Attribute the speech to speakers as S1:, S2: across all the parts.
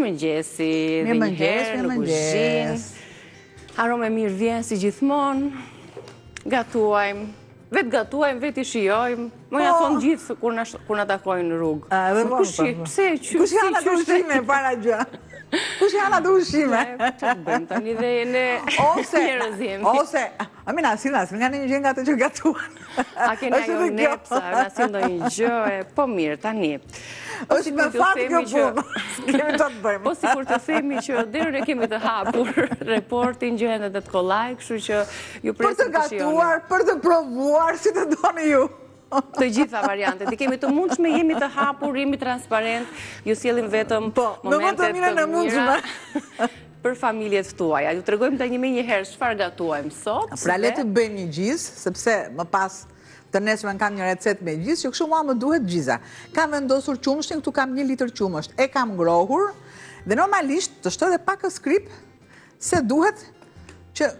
S1: Mirëmëngjesi, dhe njëherë në kuzhinë. Arome mirë vjen si gjithmonë. Gatuajmë. Vetë gatuajmë, vetë i shijojmë. Më ja thonë gjithë kur na takojnë në rrugë.
S2: Kush janë ato ushqime para gjë? Kush janë ato ushqime?
S1: Që të bëjmë të një dhe në njerëzim.
S2: Ose, Amina, si nga një gjë nga të që gatuan.
S1: A kena jo nepsa, nga si ndonjë gjë, po mirë, tani.
S2: është me fatë kjo punë. Kemi të bëjmë.
S1: Po si kur të themi që dherën e kemi të hapur reportin, gjëhen dhe të kolaj, kështu që ju presim të shioni.
S2: Për të gatuar, për të provuar, si të doni ju.
S1: Të gjitha variantet, i kemi të mundshme, jemi të hapur, jemi transparent, ju sjellim vetëm momentet të mira për familjet tuaja. Ju tregojmë tani më një herë çfarë gatuajmë sot.
S2: Pra le të bëjmë një gjizë, sepse më pas të nesërmen kam një recet me gjizë, që kështu mua më duhet gjiza. Kam vendosur qumshtin, këtu kam 1 litër qumësht, e kam ngrohur, dhe normalisht të shtoj dhe pak skrip, se duhet që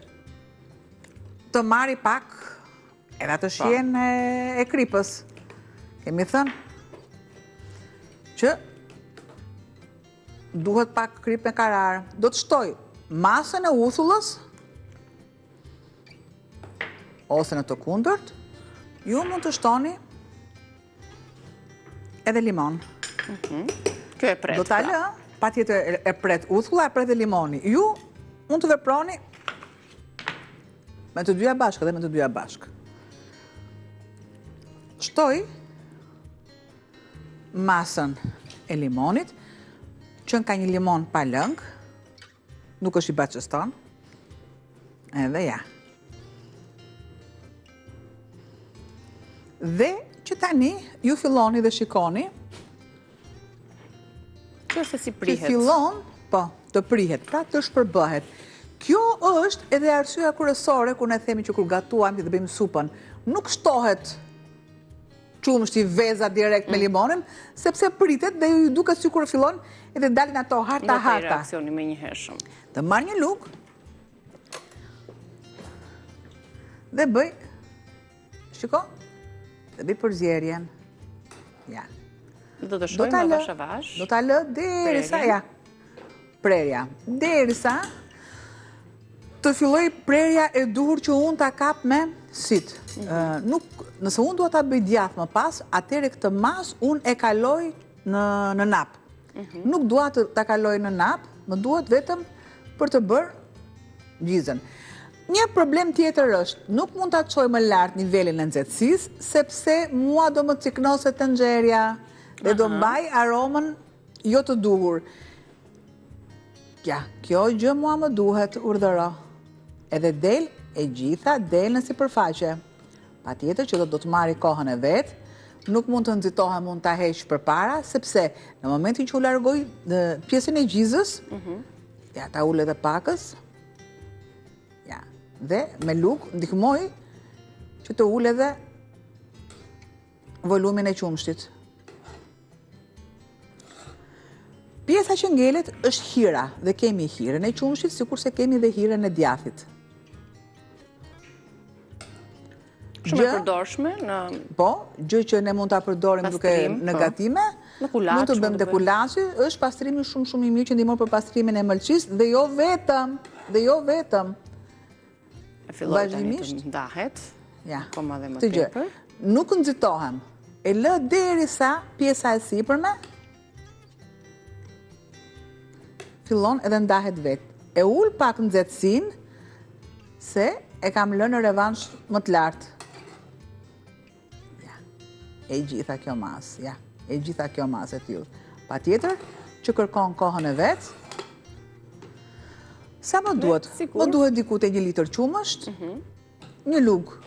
S2: të marri pak edhe të shien e kripës. Kemi thënë që duhet pak krip me karar. Do të shtoj masën e uthullës, ose në të kundërt, ju mund të shtoni edhe limon.
S1: Kjo e pret.
S2: Do të alë, pa tjetër e pret uthulla, e pret e limoni. Ju mund të veproni me të dyja bashkë dhe me të dyja bashkë. Shtoj masën e limonit, që ka një limon pa lëng, nuk është i bacëston, edhe ja. Dhe që tani ju filloni dhe shikoni,
S1: që se si prihet.
S2: Që fillon, po, të prihet, pra të shpërbëhet. Kjo është edhe arsyeja kryesore kur ne themi që kur gatuam dhe bëjmë supën, nuk shtohet qumshti veza direkt me limonin, sepse pritet dhe ju duket si kur fillon edhe dalin ato harta.
S1: Do të i reakcioni me një hershëm.
S2: Të marr një lugë dhe bëj, shiko, dhe bëj përzierjen. Ja.
S1: Do të shojmë vash a vash.
S2: Do ta lë derisa ja. Prerja. Derisa të filloj prerja e duhur që unë ta kap me syt. Nëse unë dua ta bëj djathtë më pas, atëherë këtë mas unë e kaloj në nap. Nuk dua ta kaloj në nap, më duhet vetëm për të bërë gjizën. Një problem tjetër është, nuk mund ta çoj më lart nivelin e nxehtësisë, sepse mua do më ciknoset tenxherja dhe do mbaj aromën jo të duhur. Ja, kjo gjë mua më duhet urdhëro. Edhe del e gjitha del në sipërfaqe. Patjetër që do të marri kohën e vet, nuk mund të nxitohem unë ta heq përpara, sepse në momentin që u largoj pjesën e gjizës, ja ta ul edhe pakës. Ja, dhe me lugë ndihmoj që të ul edhe volumin e qumshtit. Pjesa që ngelet është hira, dhe kemi hirën e qumshtit, sikurse kemi dhe hirën e djathit.
S1: Shumë e përdorshme në...
S2: Po, gjë që ne mund ta përdorim duke në gatime, mund të bëjmë te kulaçi, është pastrimi shumë i mirë që ndihmon për pastrimin e mëlçisë dhe jo vetëm.
S1: E filloj tani të ndahet.
S2: Ja.
S1: Koma dhe më tepër.
S2: Nuk nxitohem. E lë derisa pjesa e sipërme fillon edhe ndahet vet. E ul pak nxehtësinë se e kam lënë në revansh më të lartë. E gjitha kjo mas, ja, e gjitha kjo mas e tillë. Patjetër që kërkon kohën e vet. Sa më duhet? Më duhet diku te 1 litër qumësht, 1 lugë.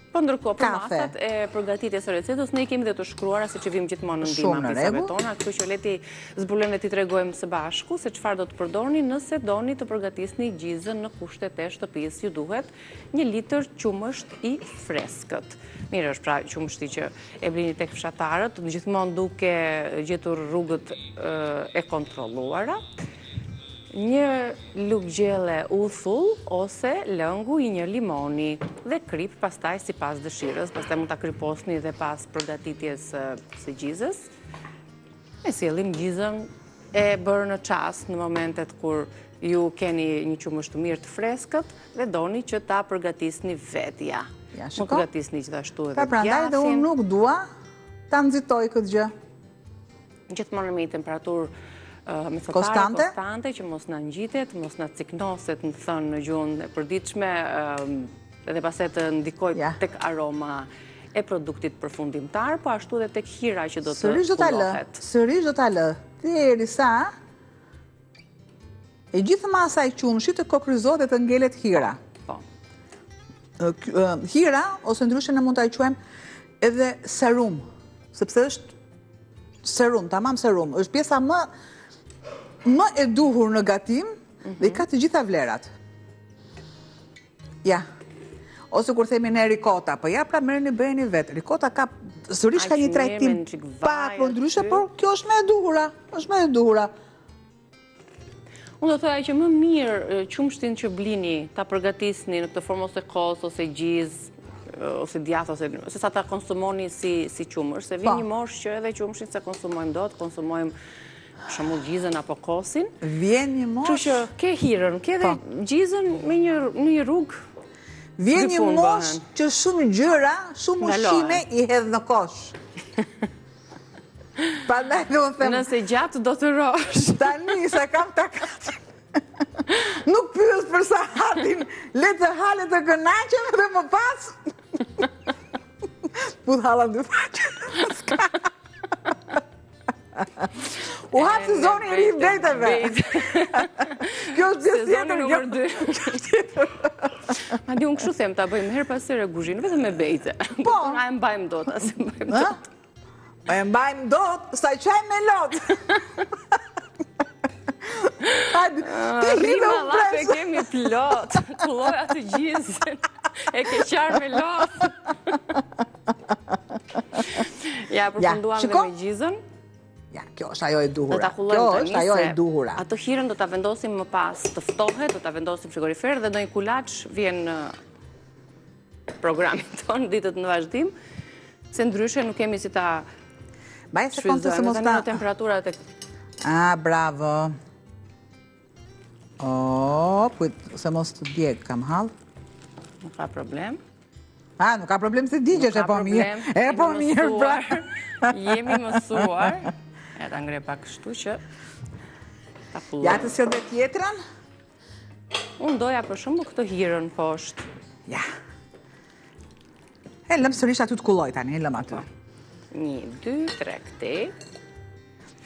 S1: Po ndërkohë për masat e përgatitjes së recetës, ne i kemi dhe të shkruara se që vim gjithmonë në ndihmë pisave tona, kështu që leti zbulojmë dhe ti tregojmë së bashku se çfarë do të përdorni nëse doni të përgatisni gjizën në kushtet e shtëpisë. Ju duhet 1 litër qumësht i freskët. Mirë është pra qumështi që e blini tek fshatarët, gjithmonë duke gjetur rrugët e kontrolluara. 1 lugë gjelle uthull ose lëngu i 1 limoni dhe krip pastaj sipas dëshirës, pastaj mund ta kryposni dhe pas përgatitjes së gjizës. E sjellim gjizën e bërë në qast në momentet kur ju keni një qumësht të mirë të freskët dhe doni që ta përgatisni vetja. Më përgatisni gjithashtu edhe
S2: prandaj
S1: djathën.
S2: dhe unë nuk dua ta nxitoj këtë gjë.
S1: Gjithmonë me temperaturë mesatare, konstante, që mos na ngjitet, mos na ciknoset, në thënë në gjuhën e përditshme, edhe pastaj të ndikoj tek aroma e produktit përfundimtar, po ashtu edhe tek hira që do të kullohet.
S2: Sërish do ta lë, derisa e gjithë masa e qumshit të kokryzohet dhe të ngelet hira. Hira, ose ndryshe ne mund ta quajmë edhe serum, sepse është serum, tamam serum, është pjesa më e duhur në gatim dhe i ka të gjitha vlerat. Ja. Ose kur themi ne rikota, po ja pra merrni bëjeni vetë. Rikota ka sërish ka një trajtim pak po ndryshe, por kjo është më e duhura, është më e duhura.
S1: Unë do thoya që më mirë qumshtin që blini ta përgatisni në këtë formë ose kos ose gjiz ose djathë ose sa ta konsumoni si qumësh, se vjen një moshë që edhe qumshin se konsumojmë dot, konsumojmë për shembull gjizën apo kosin.
S2: Vjen një moshë.
S1: Kështu që ke hirën, ke edhe gjizën me një rrugë.
S2: Vjen një moshë që shumë gjëra, shumë ushqime i hedh në kosh. Prandaj do të them.
S1: Nëse gjatë do të rosh.
S2: Tani sa kam takat. Nuk pyes për sahatin, le të hale të kënaqem dhe më pas. Put halla dy faqe. U hap sezoni i ri i bejteve. Kjo është
S1: sezoni numër 2. Madje unë kështu them, ta bëjmë her pas here guzhinë vetëm me bejte. Po, na e mbajmë dot, as e mbajmë dot.
S2: Po e mbajmë dot, sa çaj me lot. Hajde, ti
S1: rima lafe kemi plot. Kulloja të gjizën. E ke qarë me lot. Ja, përfunduam dhe me gjizën.
S2: Ja, kjo është ajo e duhura. Kjo është ajo e duhura.
S1: Ato hirën do ta vendosim më pas të ftohet, do ta vendosim në frigorifer dhe ndonjë kulaç vjen në programin ton ditët në vazhdim, se ndryshe nuk kemi si ta
S2: Baj sekondë se mos ta
S1: temperaturat e
S2: bravo. Se mos të djeg kam hall.
S1: Nuk ka problem.
S2: Nuk ka problem se digjesh, e po mirë. E po mirë, pra.
S1: Jemi mësuar. E ta ngre pak kështu që ta pulloj.
S2: Ja të sjell tjetrën?
S1: Unë doja për shembull këtë hirën poshtë.
S2: Ja. E lëm sërish aty të kulloj tani, e lëm aty.
S1: 1, 2, 3 këtej.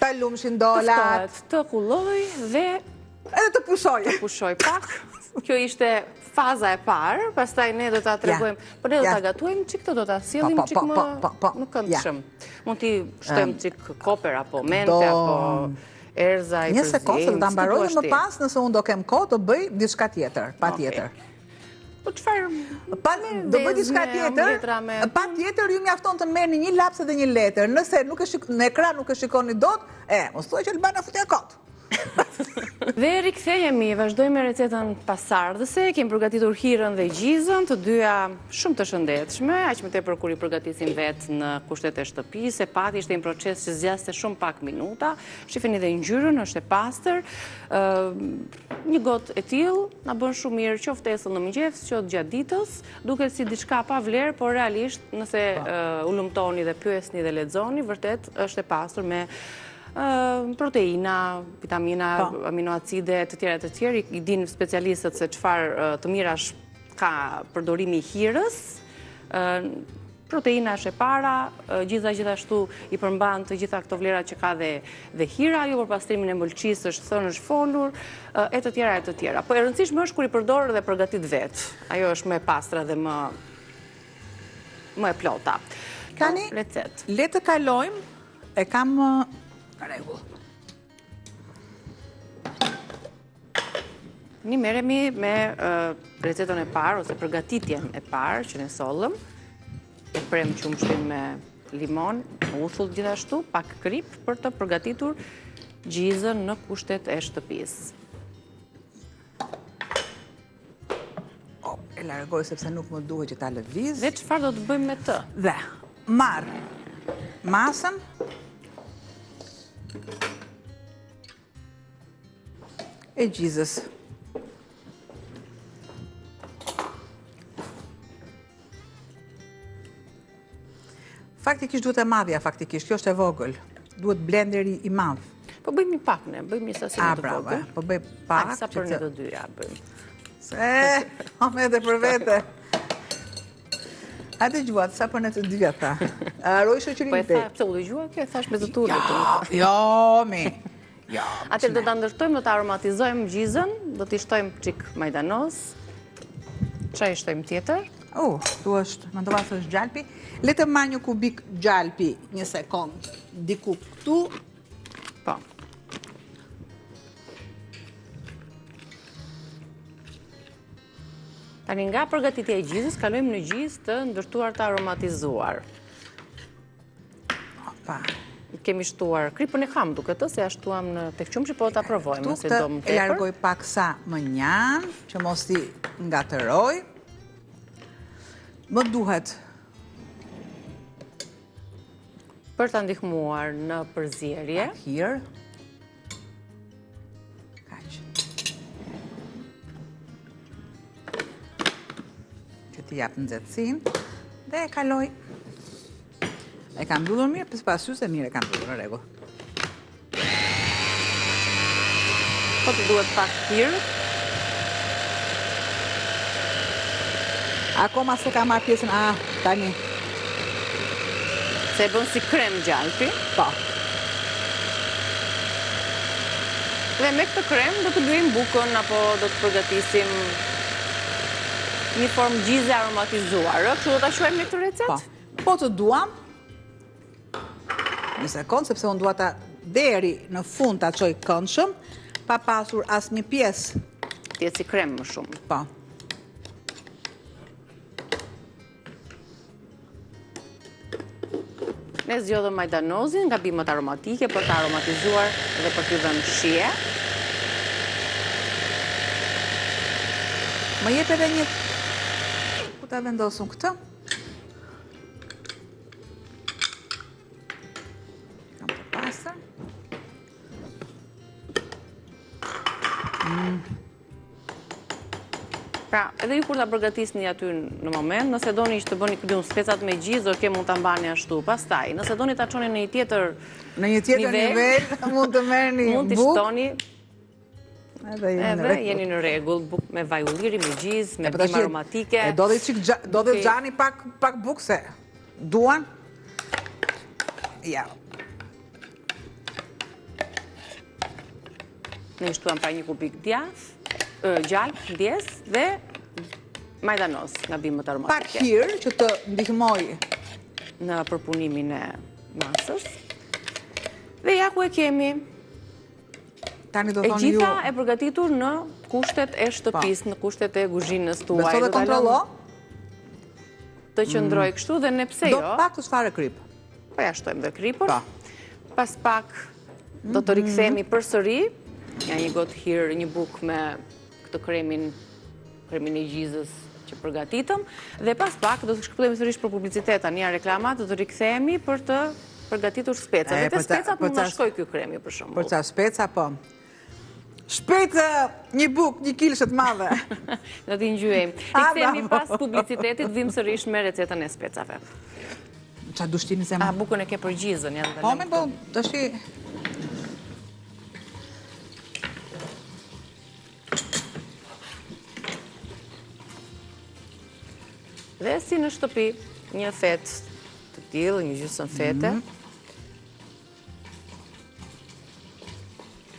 S2: Ta lumshin dolat.
S1: Të kulloj dhe
S2: edhe të pushoj.
S1: Të pushoj pak. Kjo ishte faza e parë, pastaj ne do ta tregojmë, por ne do ta gatuajmë çik këto, do ta sjellim çik më këndshëm. Mund t'i shtojmë çik koper apo mente apo erza i përzim.
S2: Një sekondë, ta mbaroj më pas nëse unë do kem kohë të bëj diçka tjetër, patjetër.
S1: Po çfarë?
S2: Do bëj diçka tjetër. Patjetër ju mjafton të merrni një laps dhe një letër. Nëse në ekran nuk e shikoni dot, mos thuaj që Albana futi kot.
S1: Dhe rikthehemi, vazhdojmë me recetën pasardhëse. Kemi përgatitur hirën dhe gjizën, të dyja shumë të shëndetshme, aq më tepër kur i përgatisim vetë në kushtet e shtëpisë. Pati ishte një proces që zgjaste shumë pak minuta. Shifeni dhe ngjyrën, është e pastër. Një gotë e tillë na bën shumë mirë qoftë esën në mëngjes, qoftë gjatë ditës. Duket si diçka pa vlerë, por realisht nëse u lumtoni dhe pyesni dhe lexoni, vërtet është e pastër me proteina, vitamina, aminoacide, të tjerë, i din specialistët se çfarë të mirash ka përdorimi i hirës. Proteina është e para, gjiza gjithashtu i përmban të gjitha këto vlera që ka dhe hira, jo për pastrimin e mbëlqisë është thënë, është folur, e të tjera. Po e rëndësishme është kur i përdor dhe përgatit vetë. Ajo është më e pastra dhe më e plota.
S2: Tani, le të kalojmë, e kam rregull.
S1: Një merremi me recetën e parë ose përgatitjen e parë që ne sollëm. E prem qumshtin me limon, uthull gjithashtu, pak krip për të përgatitur gjizën në kushtet e shtëpisë.
S2: E largoj sepse nuk më duhet që ta lëviz.
S1: Dhe çfarë do të bëjmë me të?
S2: Dhe marr masën, e gjizës. Faktikisht duhet e madhja, faktikisht. Kjo është e vogël. Duhet blenderi i madh.
S1: Po bëjmë një pak ne, bëjmë një sasi të vogël.
S2: Po bëj pak.
S1: Sa për ne të dyja bëjmë.
S2: Me dhe për vete. A të gjuat, sa për ne të dyja, tha. Roj shoqërin
S1: Po e tha, pëse u dhe gjua kjo, e thash me të turët.
S2: Jo, mi.
S1: Atër do të ndërtojmë, do të aromatizojmë gjizën, do të ishtojmë qik majdanos. Qa ishtojmë tjetër?
S2: Tu është, më ndova se është gjalpi. Letë ma një kubik gjalpi, një sekund, diku këtu.
S1: Po. Tani nga përgatitja e gjizës, kalojmë në gjizë të ndërtuar të aromatizuar.
S2: Pa.
S1: Kemi shtuar kripën e ham duke të, se ashtuam në tekqumshi, po të aprovojmë, nëse do më
S2: tepër. E largoj pak sa më njanë, që mos ti ngatëroj. Më duhet
S1: për të ndihmuar në përzierje.
S2: Hirë. Kaq. Që ti japë nxehtësinë dhe e kaloj. E kam mbyllur mirë, pës pasy se mirë e kam mbyllur, në rregull.
S1: Po të duhet pak hirë.
S2: Akoma se ka marrë pjesën, tani.
S1: Se e bën si krem gjalpi.
S2: Po.
S1: Dhe me këtë krem do të bëjmë bukën, apo do të përgatisim një formë gjize aromatizuar. Kështu do të quajmë me këtë recet?
S2: Po të duam. Një sekund, sepse unë dua ta deri në fund ta çoj këndshëm, pa pasur asnjë pjesë.
S1: Tjetë si krem më shumë.
S2: Po.
S1: Ne zgjodhëm majdanozin nga bimët aromatike për të aromatizuar dhe për të dhënë shije.
S2: Më jep edhe një... Ku ta vendosëm këtë? Kam të pasër.
S1: Pra, edhe ju kur ta përgatisni aty në moment, nëse doni që të bëni këllun specat me gjizë, oke mund të mbani ashtu. Pastaj, nëse doni ta çoni në një tjetër
S2: nivel, mund të merrni bukë.
S1: Mund të shtoni.
S2: Edhe
S1: jeni në rregull, bukë me vaj ulliri, me gjizë, me bimë aromatike.
S2: Do dhe gjani pak bukë se duan. Ja.
S1: Ne shtuam pra një kubik djath, gjalp, djes dhe majdanos nga bimët aromatike.
S2: Pak hirë që të ndihmoj
S1: në përpunimin e masës. Dhe ja ku e kemi. E gjitha e përgatitur në kushtet e shtëpis, në kushtet e kuzhinës tuaj.
S2: Beso dhe kontrolo?
S1: Të qëndroj kështu dhe ne pse jo.
S2: Do pak të shfarë kripë.
S1: Po ja shtojmë dhe kripër. Pas pak do të rikthemi përsëri. Ja një gotë hirë, një bukë me këtë kremin e gjizës që përgatitëm, dhe pas pak do të shkëputemi sërish për publiciteta, një reklamat, do të rikthehemi për të përgatitur specat. Dhe të specat mund në shkoj kjo kremi për shumë.
S2: Për qa speca, po. Shpejtë një bukë, një kilëshët madhe.
S1: Do t'i ngjyejmë. Rikthehemi pas publicitetit, vim sërish me recetën e specave.
S2: Qa dushtimi se ma?
S1: Bukën e ke për gjizën.
S2: Po, me bo, të shi...
S1: Dhe si në shtëpi, një fet të tillë, një gjysmë fete,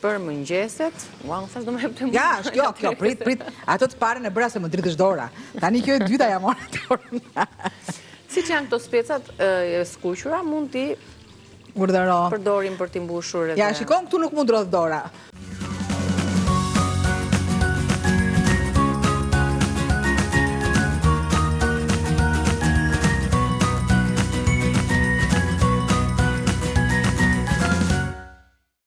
S1: për mëngjeset, ua, në thash do me hepte më.
S2: Ja, është kjo, prit. Ato të pare në bëra se më dritësh dora. Tani kjo e dyta ja morë dorë.
S1: Si që janë këto specat e skuqura, mund t'i
S2: përdorim
S1: për t'i mbushur edhe...
S2: Ja, shikon, këtu nuk mund drodh dora.